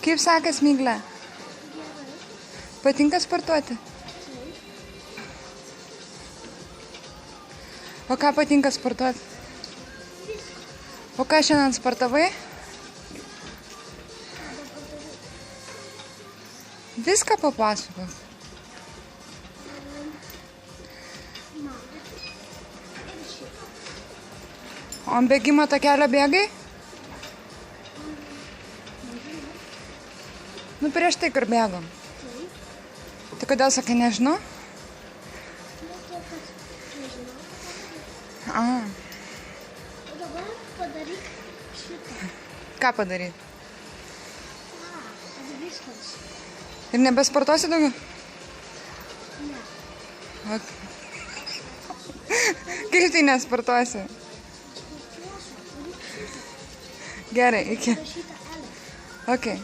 Kaip sekas, Miglė? Patinka sportuoti? O ką patinka sportuoti? O ką šiandien sportavai? Viską papasakok. O ant bėgimo takelio bėgai? Nu, prieš tai kur bėgom. Tai kodėl sakai, nežinau? A. O dabar padaryk šitą. Ką padaryti? Viskas. Ir nebesportuosi daugiau? Ne. Kaip tai nesportuosi? Gerai, iki. Šitą L. Okay.